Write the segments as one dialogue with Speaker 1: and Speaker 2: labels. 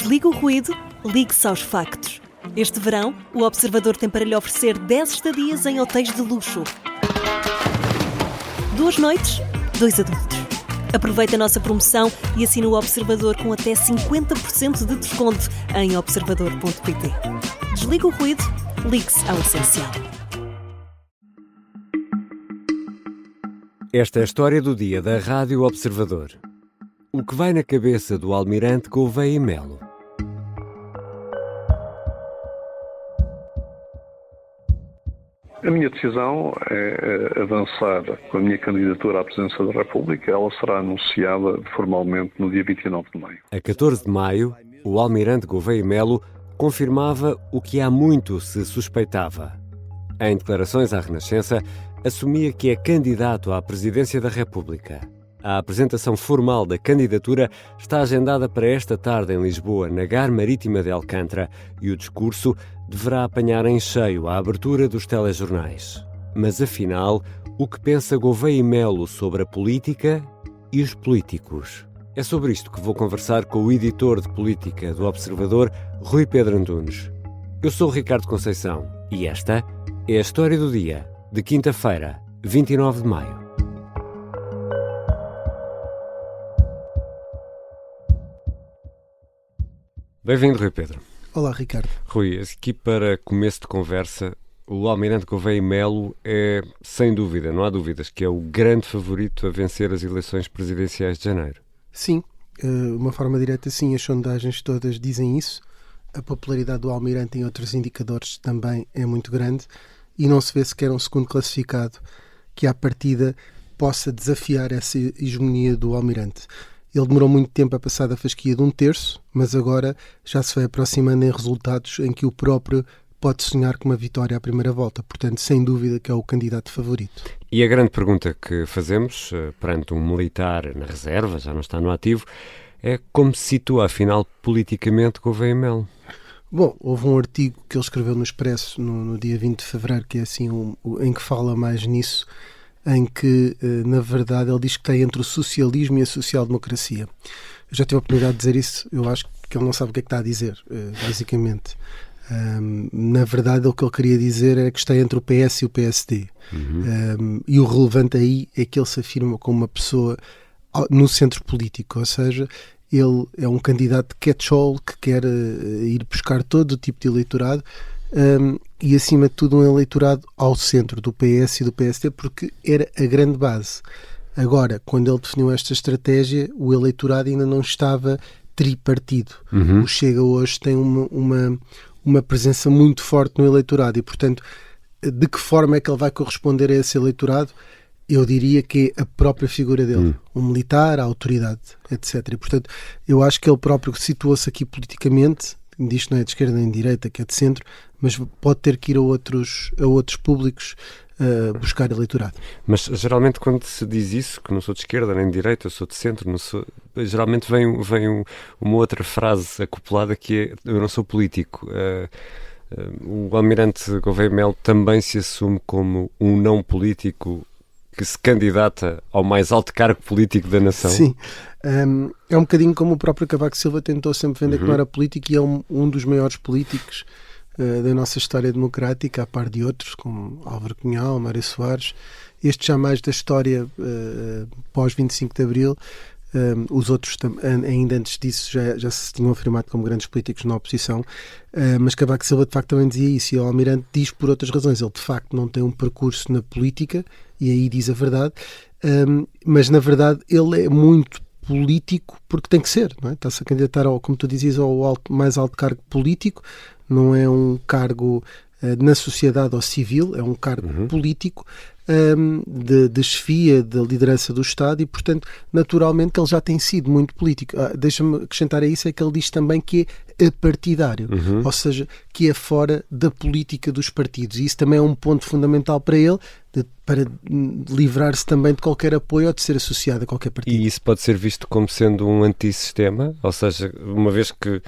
Speaker 1: Desliga o ruído, ligue-se aos factos. Este verão, o Observador tem para lhe oferecer 10 estadias em hotéis de luxo. 2 noites, 2 adultos. Aproveite a nossa promoção e assine o Observador com até 50% de desconto em observador.pt. Desliga o ruído, ligue-se ao essencial.
Speaker 2: Esta é a história do dia da Rádio Observador. O que vai na cabeça do almirante Gouveia e Melo?
Speaker 3: A minha decisão é avançar com a minha candidatura à presidência da República. Ela será anunciada formalmente no dia 29 de maio.
Speaker 2: A 14 de maio, o almirante Gouveia e Melo confirmava o que há muito se suspeitava. Em declarações à Renascença, assumia que é candidato à presidência da República. A apresentação formal da candidatura está agendada para esta tarde em Lisboa, na Gar Marítima de Alcântara, e o discurso deverá apanhar em cheio a abertura dos telejornais. Mas, afinal, o que pensa Gouveia e Melo sobre a política e os políticos? É sobre isto que vou conversar com o editor de política do Observador, Rui Pedro Antunes. Eu sou o Ricardo Conceição e esta é a história do dia, de quinta-feira, 29 de maio. Bem-vindo, Rui Pedro.
Speaker 4: Olá, Ricardo.
Speaker 2: Rui, aqui para começo de conversa, o almirante Gouveia e Melo é, sem dúvida, não há dúvidas, que é o grande favorito a vencer as eleições presidenciais de janeiro.
Speaker 4: Sim, de uma forma direta, sim, as sondagens todas dizem isso. A popularidade do almirante em outros indicadores também é muito grande e não se vê sequer um segundo classificado que, à partida, possa desafiar essa hegemonia do almirante. Ele demorou muito tempo a passar da fasquia de 1/3, mas agora já se vai aproximando em resultados em que o próprio pode sonhar com uma vitória à primeira volta. Portanto, sem dúvida que é o candidato favorito.
Speaker 2: E a grande pergunta que fazemos, perante um militar na reserva, já não está no ativo, é como se situa, afinal, politicamente Gouveia e Melo?
Speaker 4: Bom, houve um artigo que ele escreveu no Expresso no dia 20 de fevereiro, que é assim em que fala mais nisso, em que, na verdade, ele diz que está entre o socialismo e a social-democracia. Eu já tive a oportunidade de dizer isso, eu acho que ele não sabe o que é que está a dizer, basicamente. Na verdade, o que ele queria dizer é que está entre o PS e o PSD. E o relevante aí é que ele se afirma como uma pessoa no centro político, ou seja, ele é um candidato de catch-all que quer ir buscar todo o tipo de eleitorado, e acima de tudo um eleitorado ao centro do PS e do PSD, porque era a grande base. Agora, quando ele definiu esta estratégia, o eleitorado ainda não estava tripartido. O Chega hoje tem uma presença muito forte no eleitorado e, portanto, de que forma é que ele vai corresponder a esse eleitorado? Eu diria que é a própria figura dele, um militar, a autoridade, etc. E, portanto, eu acho que ele próprio situa-se aqui politicamente, diz que não é de esquerda nem de direita, que é de centro, mas pode ter que ir a outros públicos buscar eleitorado.
Speaker 2: Mas geralmente quando se diz isso, que não sou de esquerda nem de direita, eu sou de centro, geralmente vem uma outra frase acoplada que é: eu não sou político. O almirante Gouveia e Melo também se assume como um não político que se candidata ao mais alto cargo político da nação?
Speaker 4: Sim, é um bocadinho como o próprio Cavaco Silva tentou sempre vender que não era político, e é um dos maiores políticos da nossa história democrática, a par de outros, como Álvaro Cunhal, Mário Soares. Este já mais da história pós-25 de Abril. Os outros, ainda antes disso, já se tinham afirmado como grandes políticos na oposição, mas Cavaco Silva de facto também dizia isso, e o almirante diz por outras razões. Ele de facto não tem um percurso na política, e aí diz a verdade, mas na verdade ele é muito político porque tem que ser, não é? Está-se a candidatar, como tu dizias, ao mais alto cargo político. Não é um cargo na sociedade ou civil, é um cargo político, de chefia, de liderança do Estado, e portanto naturalmente que ele já tem sido muito político. Deixa-me acrescentar a isso, é que ele diz também que é partidário, ou seja, que é fora da política dos partidos, e isso também é um ponto fundamental para ele, para livrar-se também de qualquer apoio ou de ser associado a qualquer partido.
Speaker 2: E isso pode ser visto como sendo um antissistema, ou seja, uma vez que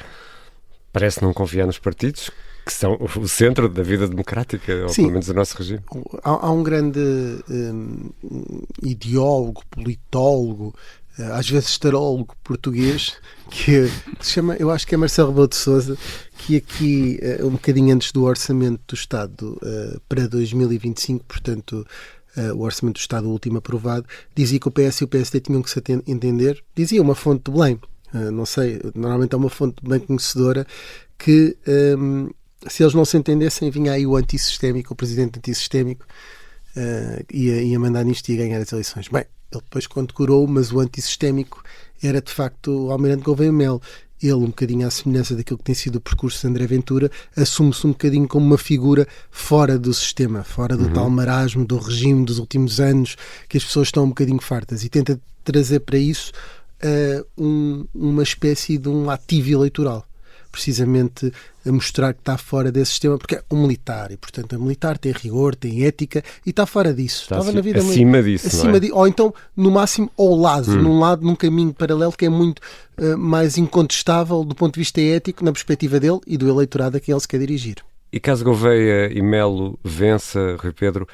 Speaker 2: parece não confiar nos partidos, que são o centro da vida democrática, ou pelo menos do nosso regime.
Speaker 4: Há um grande ideólogo, politólogo, às vezes tarólogo português, que se chama, eu acho que é Marcelo Rebelo de Sousa, que aqui, um bocadinho antes do Orçamento do Estado para 2025, portanto, o Orçamento do Estado, o último aprovado, dizia que o PS e o PSD tinham que se entender, dizia uma fonte de Belém, não sei, normalmente é uma fonte bem conhecedora, que se eles não se entendessem, vinha aí o antissistémico, o presidente antissistémico, ia mandar nisto e ia ganhar as eleições. Bem, ele depois condecorou, mas o antissistémico era de facto o Almirante Gouveia Melo. Ele, um bocadinho à semelhança daquilo que tem sido o percurso de André Ventura, assume-se um bocadinho como uma figura fora do sistema, fora do tal marasmo, do regime dos últimos anos, que as pessoas estão um bocadinho fartas, e tenta trazer para isso uma espécie de um ativo eleitoral, precisamente a mostrar que está fora desse sistema, porque é um militar, e portanto o militar tem rigor, tem ética, e está fora disso.
Speaker 2: Estava na vida acima disso,
Speaker 4: acima
Speaker 2: não é?
Speaker 4: Ou então, no máximo, ao lado, num caminho paralelo que é muito mais incontestável do ponto de vista ético, na perspectiva dele e do eleitorado a quem ele se quer dirigir.
Speaker 2: E caso Gouveia e Melo vença, Rui Pedro,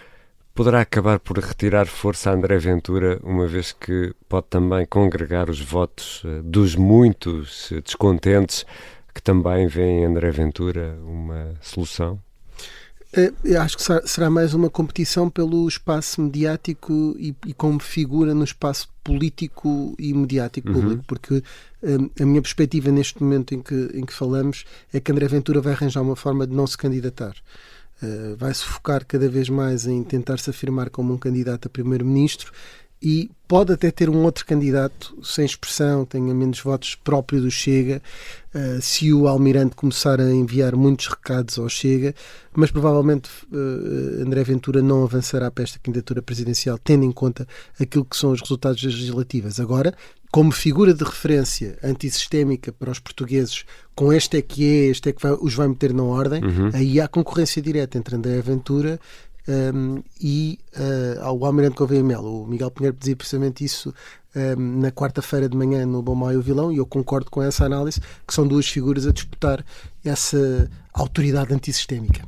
Speaker 2: poderá acabar por retirar força a André Ventura, uma vez que pode também congregar os votos dos muitos descontentes que também veem em André Ventura uma solução?
Speaker 4: Eu acho que será mais uma competição pelo espaço mediático e como figura no espaço político e mediático público, porque a minha perspectiva neste momento em que falamos é que André Ventura vai arranjar uma forma de não se candidatar. Vai-se focar cada vez mais em tentar se afirmar como um candidato a primeiro-ministro e pode até ter um outro candidato sem expressão, tenha menos votos próprio do Chega, se o Almirante começar a enviar muitos recados ao Chega, mas provavelmente André Ventura não avançará para esta candidatura presidencial, tendo em conta aquilo que são os resultados das legislativas. Agora, como figura de referência antissistémica para os portugueses, com este é que os vai meter na ordem, aí há concorrência direta entre André Ventura e ao Almirante Gouveia Melo. O Miguel Pinheiro dizia precisamente isso na quarta-feira de manhã no Bom Mau e o Vilão, e eu concordo com essa análise, que são duas figuras a disputar essa autoridade antissistémica.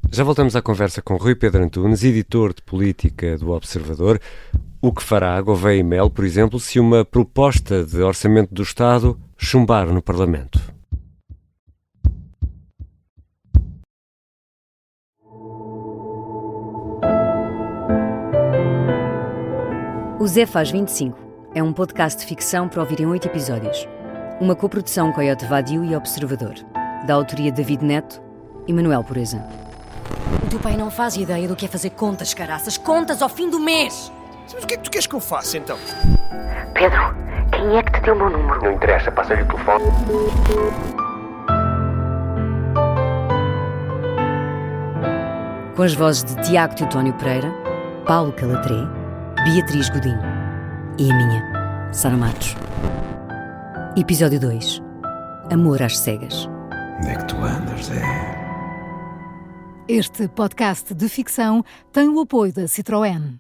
Speaker 2: Já voltamos à conversa com Rui Pedro Antunes, editor de política do Observador. O que fará Gouveia e Melo, por exemplo, se uma proposta de orçamento do Estado chumbar no Parlamento?
Speaker 5: O Zé Faz 25 é um podcast de ficção para ouvir em 8 episódios. Uma coprodução Coyote Vadio e Observador, da autoria de David Neto e Manuel Pureza.
Speaker 6: O teu pai não faz ideia do que é fazer contas, caraças. Contas ao fim do mês!
Speaker 7: Mas o que é que tu queres que eu faça, então?
Speaker 8: Pedro, quem é que te deu o meu número?
Speaker 7: Não interessa, passa-lhe o telefone.
Speaker 5: Com as vozes de Tiago Teotónio Pereira, Paulo Calatré, Beatriz Godinho e a minha, Sara Matos. Episódio 2. Amor às cegas.
Speaker 7: Onde é que tu andas, Zé?
Speaker 9: Este podcast de ficção tem o apoio da Citroën.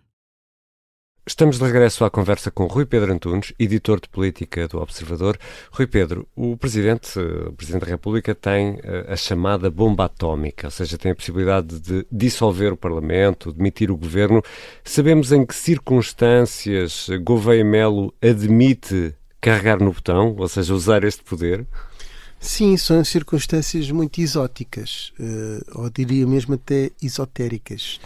Speaker 2: Estamos de regresso à conversa com Rui Pedro Antunes, editor de política do Observador. Rui Pedro, o Presidente da República tem a chamada bomba atómica, ou seja, tem a possibilidade de dissolver o Parlamento, demitir o Governo. Sabemos em que circunstâncias Gouveia Melo admite carregar no botão, ou seja, usar este poder?
Speaker 4: Sim, são circunstâncias muito exóticas, ou diria mesmo até esotéricas.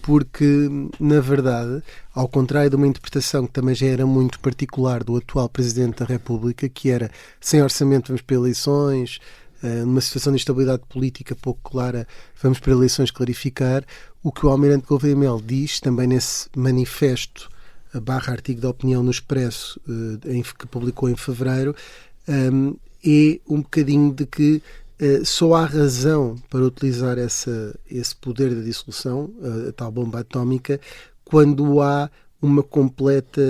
Speaker 4: Porque, na verdade, ao contrário de uma interpretação que também já era muito particular do atual Presidente da República, que era sem orçamento vamos para eleições, numa situação de instabilidade política pouco clara vamos para eleições clarificar, o que o Almirante Gouveia Melo diz, também nesse manifesto / artigo de opinião no Expresso, que publicou em fevereiro, é um bocadinho de que só há razão para utilizar esse poder da dissolução, a tal bomba atómica, quando há uma completa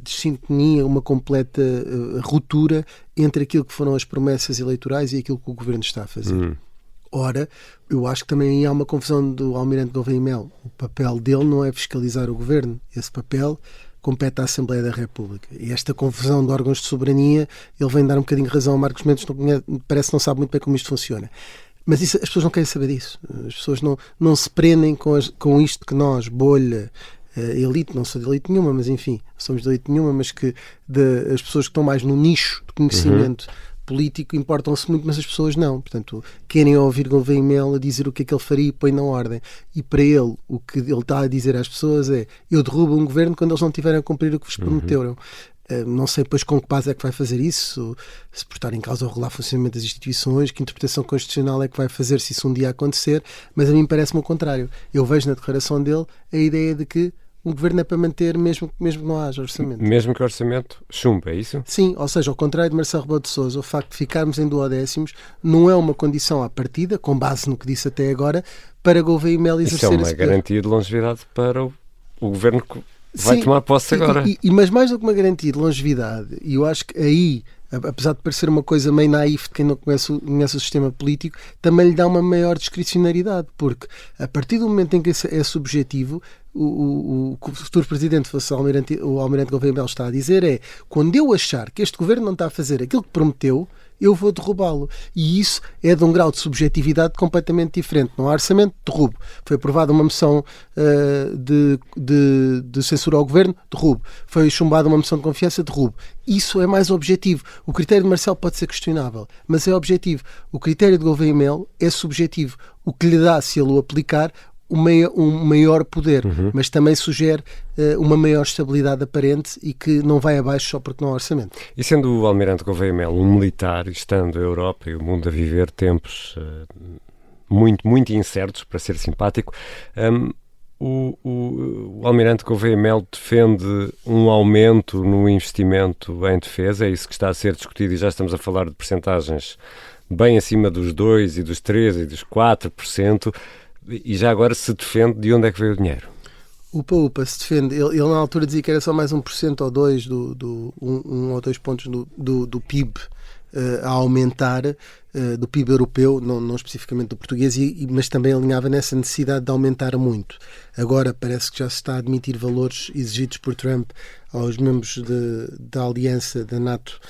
Speaker 4: desintonia, uma completa ruptura entre aquilo que foram as promessas eleitorais e aquilo que o Governo está a fazer. Ora, eu acho que também há uma confusão do Almirante Gouveia Melo. O papel dele não é fiscalizar o Governo. Esse papel compete à Assembleia da República. E esta confusão de órgãos de soberania, ele vem dar um bocadinho de razão a Marcos Mendes, parece que não sabe muito bem como isto funciona. Mas isso, as pessoas não querem saber disso. As pessoas não se prendem com isto que nós, bolha, elite, não sou de elite nenhuma, mas enfim, somos de elite nenhuma, mas que as pessoas que estão mais no nicho de conhecimento político importam-se muito, mas as pessoas não. Portanto, querem ouvir Gouveia Melo a dizer o que é que ele faria e põe na ordem. E para ele, o que ele está a dizer às pessoas é: eu derrubo um governo quando eles não tiverem a cumprir o que vos prometeram. Não sei depois com que base é que vai fazer isso, se por estar em causa o regular funcionamento das instituições, que interpretação constitucional é que vai fazer se isso um dia acontecer, mas a mim parece-me o contrário. Eu vejo na declaração dele a ideia de que o governo é para manter mesmo que não haja orçamento.
Speaker 2: Mesmo que o orçamento chumbe, é isso?
Speaker 4: Sim, ou seja, ao contrário de Marcelo Rebelo de Sousa, o facto de ficarmos em duodécimos não é uma condição à partida, com base no que disse até agora, para Gouveia Melo exercer esse poder.
Speaker 2: Isso é uma garantia de longevidade para o governo que vai tomar posse agora.
Speaker 4: Mas mais do que uma garantia de longevidade, e eu acho que aí, apesar de parecer uma coisa meio naif de quem não conhece o sistema político, também lhe dá uma maior discricionariedade, porque a partir do momento em que é subjetivo, o futuro presidente, fosse o Almirante Gouveia Melo está a dizer, é: quando eu achar que este governo não está a fazer aquilo que prometeu, eu vou derrubá-lo. E isso é de um grau de subjetividade completamente diferente. Não há orçamento, derrubo. Foi aprovada uma moção de censura ao governo, derrubo. Foi chumbada uma moção de confiança, derrubo. Isso é mais objetivo. O critério de Marcelo pode ser questionável, mas é objetivo. O critério de Gouveia Melo é subjetivo. O que lhe dá, se ele o aplicar, um maior poder, mas também sugere uma maior estabilidade aparente e que não vai abaixo só porque não há orçamento.
Speaker 2: E sendo o Almirante Gouveia Melo um militar, estando a Europa e o mundo a viver tempos muito, muito incertos, para ser simpático, o Almirante Gouveia Melo defende um aumento no investimento em defesa, é isso que está a ser discutido, e já estamos a falar de percentagens bem acima dos 2% e dos 3% e dos 4%. E já agora se defende de onde é que veio o dinheiro?
Speaker 4: Upa, se defende. Ele na altura dizia que era só mais 1% ou 2% um ou 2 pontos do PIB a aumentar, do PIB europeu, não especificamente do português, mas também alinhava nessa necessidade de aumentar muito. Agora parece que já se está a admitir valores exigidos por Trump aos membros da aliança da NATO,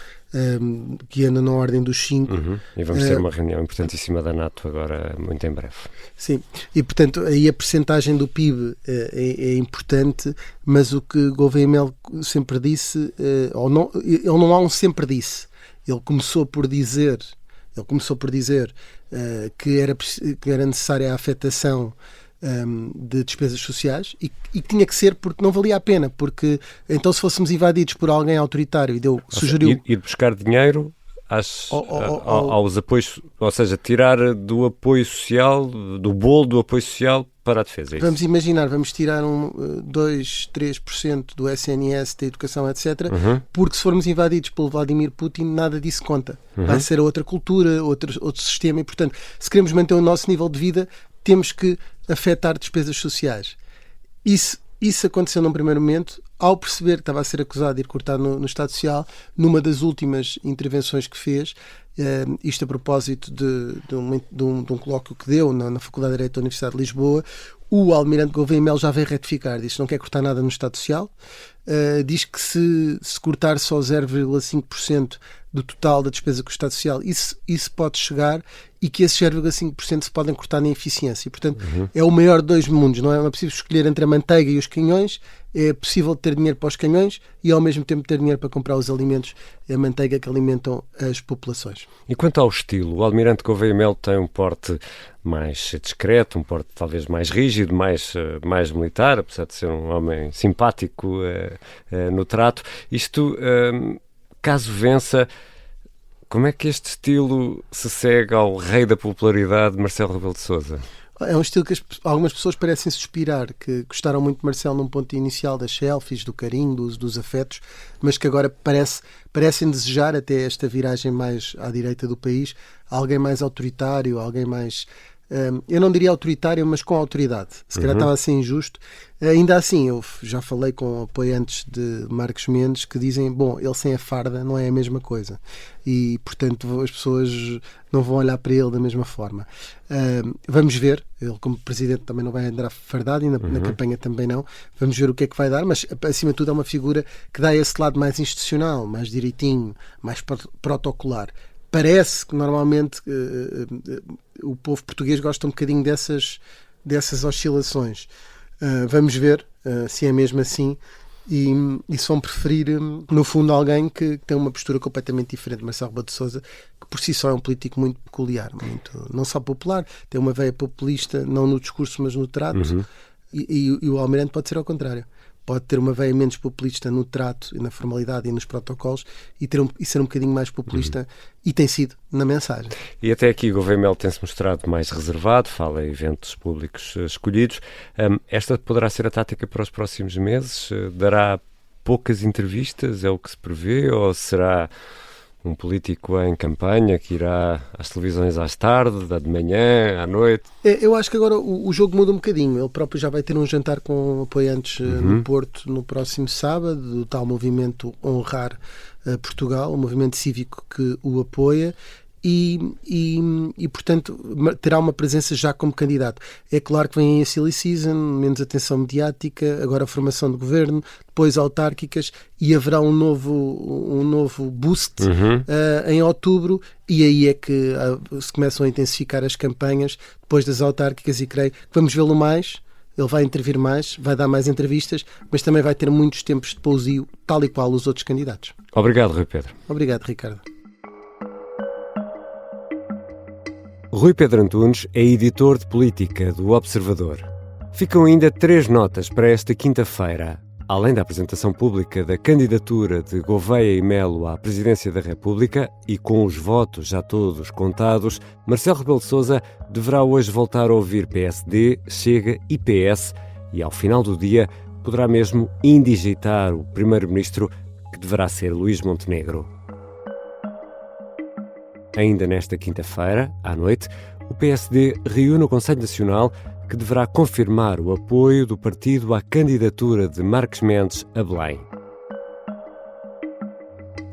Speaker 4: que anda na ordem dos 5.
Speaker 2: E vamos ter uma reunião importantíssima da NATO agora, muito em breve.
Speaker 4: Sim, e portanto aí a percentagem do PIB é importante, mas o que Gouveia Melo sempre disse, ele não há um sempre disse, ele começou por dizer que era necessária a afetação de despesas sociais e que tinha que ser porque não valia a pena, porque então se fôssemos invadidos por alguém autoritário, sugeriu
Speaker 2: ir buscar dinheiro aos apoios, ou seja, tirar do apoio social, do bolo do apoio social para a defesa.
Speaker 4: Vamos imaginar, vamos tirar 2, 3% do SNS, da educação, etc., porque se formos invadidos pelo Vladimir Putin, nada disso conta. Vai ser outra cultura, outro sistema, e portanto, se queremos manter o nosso nível de vida, temos que afetar despesas sociais. Isso aconteceu num primeiro momento, ao perceber que estava a ser acusado de ir cortar no Estado Social, numa das últimas intervenções que fez, isto a propósito de um colóquio que deu na Faculdade de Direito da Universidade de Lisboa, o Almirante Gouveia Melo já veio retificar, diz que não quer cortar nada no Estado Social, diz que se cortar só 0,5% do total da despesa com o Estado Social, isso pode chegar, e que esses 0,5% se podem cortar na eficiência. E, portanto, é o maior de dois mundos. Não é possível escolher entre a manteiga e os canhões. É possível ter dinheiro para os canhões e, ao mesmo tempo, ter dinheiro para comprar os alimentos, a manteiga que alimentam as populações.
Speaker 2: E quanto ao estilo, o Almirante Gouveia Melo tem um porte mais discreto, um porte talvez mais rígido, mais militar, apesar de ser um homem simpático no trato. Isto, caso vença, como é que este estilo se segue ao rei da popularidade, Marcelo Rebelo de Sousa?
Speaker 4: É um estilo que algumas pessoas parecem suspirar, que gostaram muito de Marcelo num ponto inicial das selfies, do carinho, dos afetos, mas que agora parecem desejar, até esta viragem mais à direita do país, alguém mais autoritário, alguém mais... eu não diria autoritário, mas com autoridade. Se calhar estava a ser injusto. Ainda assim, eu já falei com apoiantes de Marcos Mendes que dizem, bom, ele sem a farda não é a mesma coisa. E, portanto, as pessoas não vão olhar para ele da mesma forma. Vamos ver. Ele, como presidente, também não vai andar fardado e na campanha também não. Vamos ver o que é que vai dar, mas, acima de tudo, é uma figura que dá esse lado mais institucional, mais direitinho, mais protocolar. Parece que, normalmente, o povo português gosta um bocadinho dessas oscilações. Vamos ver. se é mesmo assim, e se vão preferir, no fundo, alguém que tem uma postura completamente diferente de Marcelo Rebelo de Sousa, que por si só é um político muito peculiar, não só popular, tem uma veia populista, não no discurso, mas no trato, e o Almirante pode ser ao contrário. Pode ter uma veia menos populista no trato e na formalidade e nos protocolos e ser um bocadinho mais populista, e tem sido na mensagem.
Speaker 2: E até aqui Gouveia Melo tem-se mostrado mais reservado, fala em eventos públicos escolhidos. Esta poderá ser a tática para os próximos meses? Dará poucas entrevistas, é o que se prevê, ou será um político em campanha que irá às televisões às tarde, de manhã, à noite?
Speaker 4: Eu acho que agora o jogo muda um bocadinho. Ele próprio já vai ter um jantar com apoiantes no Porto no próximo sábado, do tal movimento Honrar Portugal, um movimento cívico que o apoia. E, portanto, terá uma presença já como candidato. É claro que vem aí a silly season, menos atenção mediática, agora a formação de governo, depois autárquicas, e haverá um novo boost em outubro, e aí é que se começam a intensificar as campanhas depois das autárquicas, e creio que vamos vê-lo mais. Ele vai intervir mais, vai dar mais entrevistas, mas também vai ter muitos tempos de pousio, tal e qual os outros candidatos.
Speaker 2: Obrigado, Rui Pedro.
Speaker 4: Obrigado, Ricardo.
Speaker 2: Rui Pedro Antunes é editor de política do Observador. Ficam ainda 3 notas para esta quinta-feira. Além da apresentação pública da candidatura de Gouveia e Melo à presidência da República, e com os votos já todos contados, Marcelo Rebelo de Sousa deverá hoje voltar a ouvir PSD, Chega e PS, e ao final do dia poderá mesmo indigitar o primeiro-ministro, que deverá ser Luís Montenegro. Ainda nesta quinta-feira, à noite, o PSD reúne o Conselho Nacional, que deverá confirmar o apoio do partido à candidatura de Marques Mendes a Belém.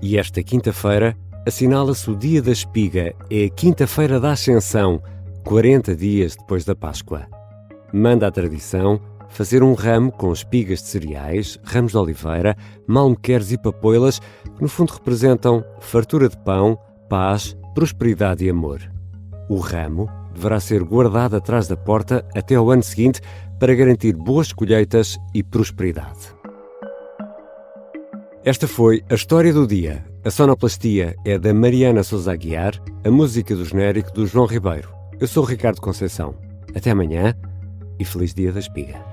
Speaker 2: E esta quinta-feira assinala-se o Dia da Espiga, é a quinta-feira da Ascensão, 40 dias depois da Páscoa. Manda a tradição fazer um ramo com espigas de cereais, ramos de oliveira, malmequeres e papoilas, que no fundo representam fartura de pão, paz, prosperidade e amor. O ramo deverá ser guardado atrás da porta até ao ano seguinte para garantir boas colheitas e prosperidade. Esta foi a história do dia. A sonoplastia é da Mariana Sousa Aguiar, a música do genérico do João Ribeiro. Eu sou o Ricardo Conceição. Até amanhã e feliz Dia da Espiga.